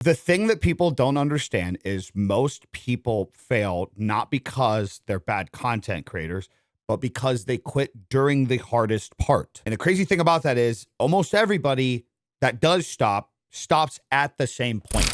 The thing that people don't understand is most people fail not because they're bad content creators, but because they quit during the hardest part. And the crazy thing about that is almost everybody that does stop stops at the same point.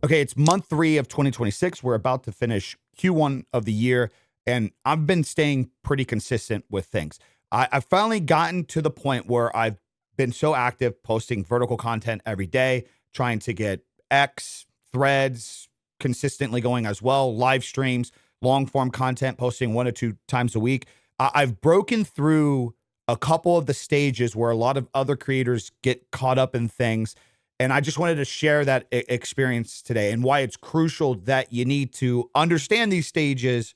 Okay, it's month 3 of 2026. We're about to finish Q1 of the year, and I've been staying pretty consistent with things. I've finally gotten to the point where I've been so active posting vertical content every day, trying to get X, threads consistently going as well, live streams, long form content, posting 1 or 2 times a week. I've broken through a couple of the stages where a lot of other creators get caught up in things. And I just wanted to share that experience today and why it's crucial that you need to understand these stages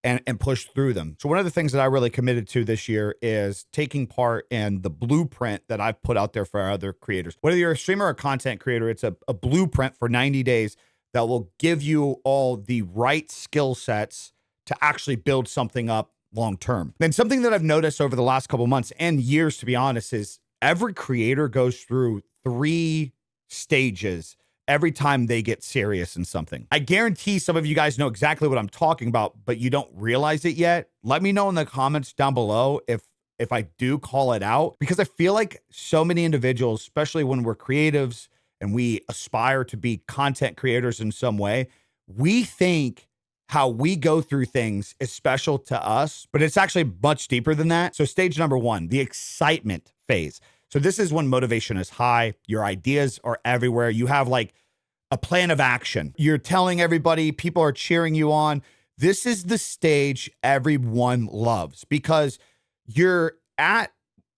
and push through them. So one of the things that I really committed to this year is taking part in the blueprint that I've put out there for our other creators. Whether you're a streamer or a content creator, it's a blueprint for 90 days that will give you all the right skill sets to actually build something up long term. And something that I've noticed over the last couple months and years, to be honest, is every creator goes through 3 stages every time they get serious in something. I guarantee some of you guys know exactly what I'm talking about, but you don't realize it yet. Let me know in the comments down below if I do call it out, because I feel like so many individuals, especially when we're creatives and we aspire to be content creators in some way, we think how we go through things is special to us, but it's actually much deeper than that. So stage number 1, the excitement phase. So this is when motivation is high. Your ideas are everywhere. You have like a plan of action. You're telling everybody, people are cheering you on. This is the stage everyone loves because you're at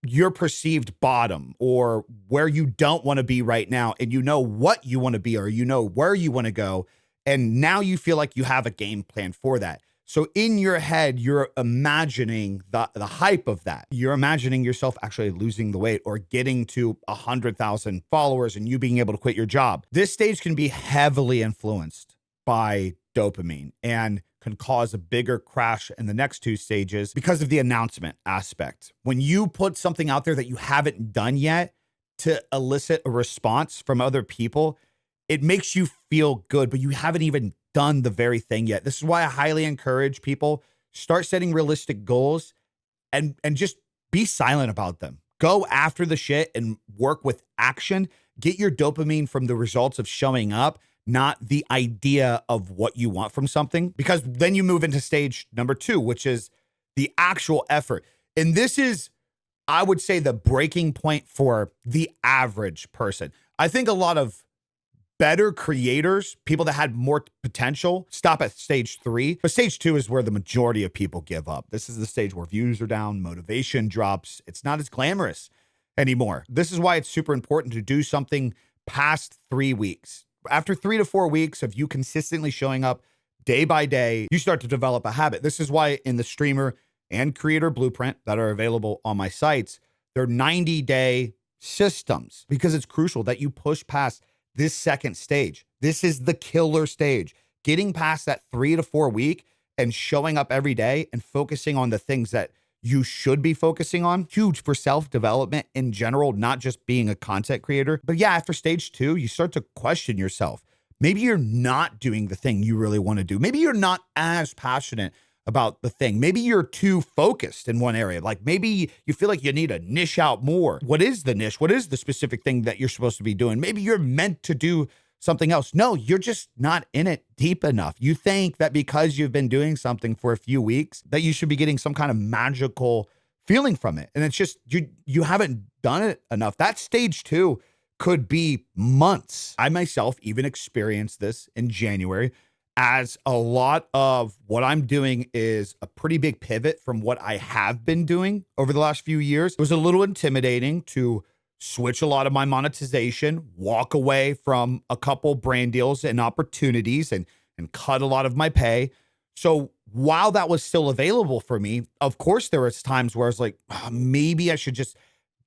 your perceived bottom or where you don't want to be right now. And you know what you want to be, or you know where you want to go. And now you feel like you have a game plan for that. So in your head, you're imagining the hype of that. You're imagining yourself actually losing the weight or getting to 100,000 followers and you being able to quit your job. This stage can be heavily influenced by dopamine and can cause a bigger crash in the next 2 stages because of the announcement aspect. When you put something out there that you haven't done yet to elicit a response from other people, it makes you feel good, but you haven't even done the very thing yet. This is why I highly encourage people start setting realistic goals and just be silent about them. Go after the shit and work with action. Get your dopamine from the results of showing up, not the idea of what you want from something, because then you move into stage number 2, which is the actual effort. And this is, I would say, the breaking point for the average person. I think a lot of better creators, people that had more potential, stop at stage 3. But stage 2 is where the majority of people give up. This is the stage where views are down, motivation drops. It's not as glamorous anymore. This is why it's super important to do something past 3 weeks. After 3 to 4 weeks of you consistently showing up day by day, you start to develop a habit. This is why in the streamer and creator blueprint that are available on my sites, they're 90-day systems, because it's crucial that you push past this second stage. This is the killer stage. Getting past that 3 to 4 week and showing up every day and focusing on the things that you should be focusing on, huge for self-development in general, not just being a content creator. But yeah, after stage 2, you start to question yourself. Maybe you're not doing the thing you really want to do. Maybe you're not as passionate about the thing. Maybe you're too focused in one area. Like maybe you feel like you need to niche out more. What is the niche? What is the specific thing that you're supposed to be doing? Maybe you're meant to do something else. No, you're just not in it deep enough. You think that because you've been doing something for a few weeks that you should be getting some kind of magical feeling from it. And it's just, you haven't done it enough. That stage 2 could be months. I myself even experienced this in January, as a lot of what I'm doing is a pretty big pivot from what I have been doing over the last few years. It was a little intimidating to switch a lot of my monetization, walk away from a couple brand deals and opportunities, and cut a lot of my pay. So while that was still available for me, of course, there was times where I was like, "Oh, maybe I should just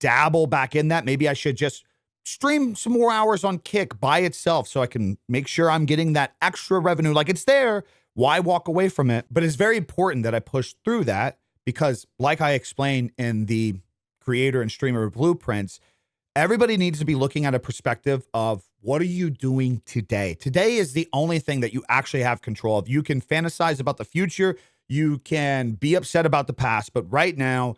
dabble back in that. Maybe I should just stream some more hours on Kick by itself so I can make sure I'm getting that extra revenue. Like, it's there. Why walk away from it?" But it's very important that I push through that because, like I explained in the creator and streamer blueprints, Everybody needs to be looking at a perspective of what are you doing today? Today is the only thing that you actually have control of. You can fantasize about the future. You can be upset about the past, but right now,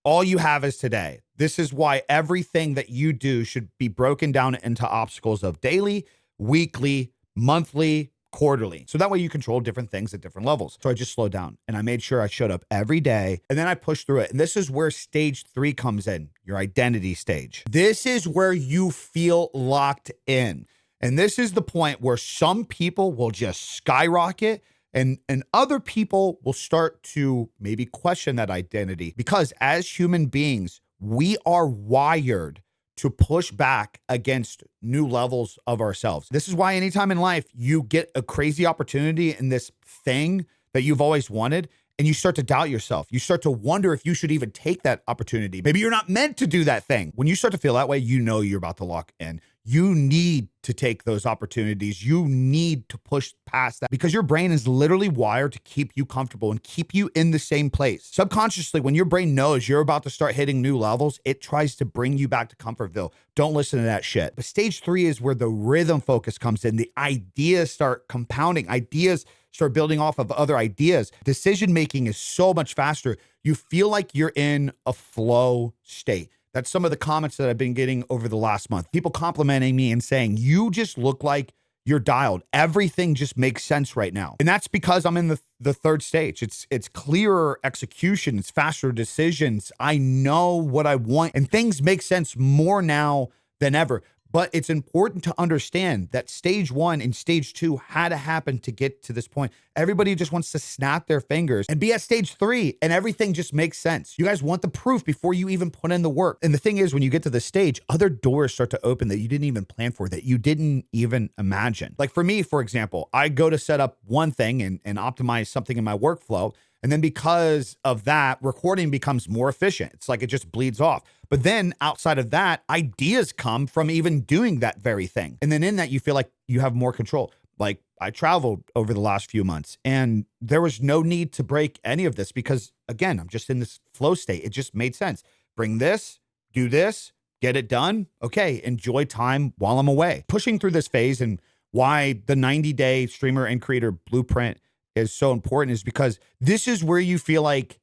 all you have is today. This is why everything that you do should be broken down into obstacles of daily, weekly, monthly, quarterly. So that way you control different things at different levels. So I just slowed down and I made sure I showed up every day and then I pushed through it. And this is where stage 3 comes in, your identity stage. This is where you feel locked in. And this is the point where some people will just skyrocket and other people will start to maybe question that identity, because as human beings, we are wired to push back against new levels of ourselves. This is why anytime in life you get a crazy opportunity in this thing that you've always wanted, and you start to doubt yourself. You start to wonder if you should even take that opportunity. Maybe you're not meant to do that thing. When you start to feel that way, you know you're about to lock in. You need to take those opportunities. You need to push past that because your brain is literally wired to keep you comfortable and keep you in the same place. Subconsciously, when your brain knows you're about to start hitting new levels, it tries to bring you back to Comfortville. Don't listen to that shit. But stage 3 is where the rhythm focus comes in. The ideas start compounding. Ideas start building off of other ideas. Decision-making is so much faster. You feel like you're in a flow state. That's some of the comments that I've been getting over the last month. People complimenting me and saying, you just look like you're dialed. Everything just makes sense right now. And that's because I'm in the third stage. It's clearer execution. It's faster decisions. I know what I want and things make sense more now than ever. But it's important to understand that stage 1 and stage 2 had to happen to get to this point. Everybody just wants to snap their fingers and be at stage 3 and everything just makes sense. You guys want the proof before you even put in the work. And the thing is, when you get to this stage, other doors start to open that you didn't even plan for, that you didn't even imagine. Like for me, for example, I go to set up one thing and optimize something in my workflow. And then because of that, recording becomes more efficient. It's like it just bleeds off. But then outside of that, ideas come from even doing that very thing. And then in that, you feel like you have more control. Like I traveled over the last few months and there was no need to break any of this because, again, I'm just in this flow state. It just made sense. Bring this, do this, get it done. Okay, enjoy time while I'm away. Pushing through this phase and why the 90-day streamer and creator blueprint is so important is because this is where you feel like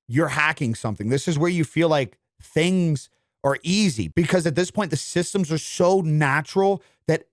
you're hacking something. This is where you feel like things are easy because at this point, the systems are so natural that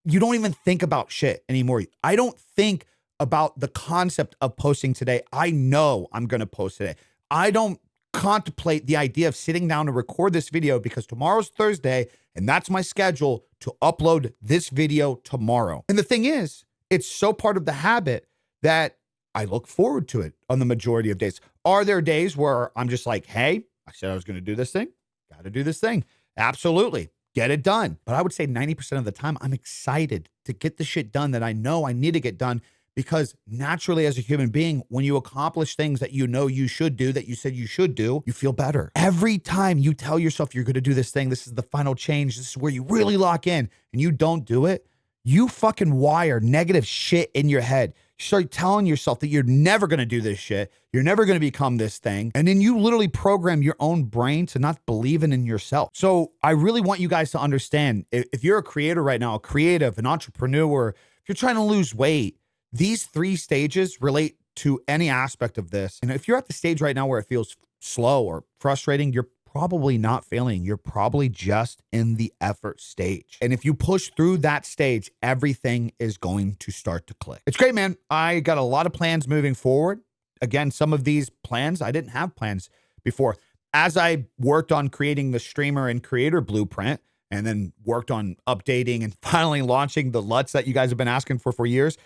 you don't even think about shit anymore. I don't think about the concept of posting today. I know I'm going to post today. I don't contemplate the idea of sitting down to record this video because tomorrow's Thursday and that's my schedule to upload this video tomorrow. And the thing is, it's so part of the habit that I look forward to it on the majority of days. Are there days where I'm just like, hey, I said I was going to do this thing. Got to do this thing. Absolutely. Get it done. But I would say 90% of the time, I'm excited to get the shit done that I know I need to get done because naturally as a human being, when you accomplish things that you know you should do, that you said you should do, you feel better. Every time you tell yourself you're going to do this thing, this is the final change, this is where you really lock in and you don't do it, you fucking wire negative shit in your head. You start telling yourself that you're never going to do this shit. You're never going to become this thing. And then you literally program your own brain to not believing in yourself. So I really want you guys to understand, if you're a creator right now, a creative, an entrepreneur, if you're trying to lose weight, these 3 stages relate to any aspect of this. And if you're at the stage right now where it feels slow or frustrating, you're probably not failing. You're probably just in the effort stage. And if you push through that stage, everything is going to start to click. It's great, man. I got a lot of plans moving forward. Again, some of these plans, I didn't have plans before. As I worked on creating the streamer and creator blueprint and then worked on updating and finally launching the LUTs that you guys have been asking for years,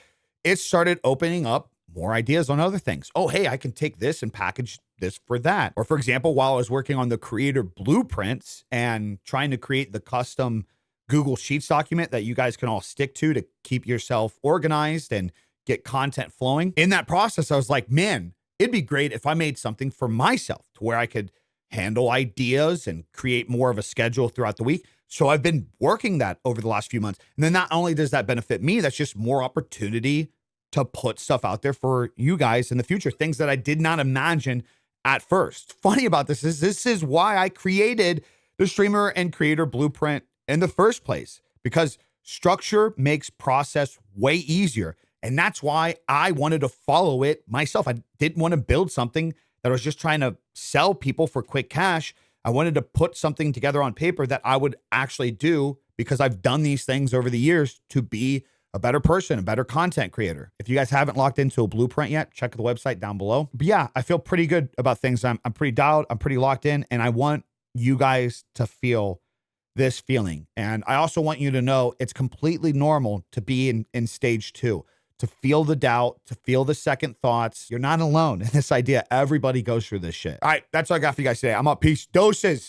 it started opening up more ideas on other things. Oh, hey, I can take this and package this for that. Or for example, while I was working on the creator blueprints and trying to create the custom Google Sheets document that you guys can all stick to keep yourself organized and get content flowing. In that process, I was like, man, it'd be great if I made something for myself to where I could handle ideas and create more of a schedule throughout the week. So I've been working that over the last few months. And then not only does that benefit me, that's just more opportunity to put stuff out there for you guys in the future, things that I did not imagine at first. Funny about this is why I created the streamer and creator blueprint in the first place, because structure makes process way easier. And that's why I wanted to follow it myself. I didn't want to build something that I was just trying to sell people for quick cash. I wanted to put something together on paper that I would actually do, because I've done these things over the years to be a better person, a better content creator. If you guys haven't locked into a blueprint yet, check the website down below. But yeah, I feel pretty good about things. I'm pretty dialed. I'm pretty locked in, and I want you guys to feel this feeling. And I also want you to know it's completely normal to be in stage 2, to feel the doubt, to feel the second thoughts. You're not alone in this idea. Everybody goes through this shit. All right, that's all I got for you guys today. I'm up. Peace. Doses.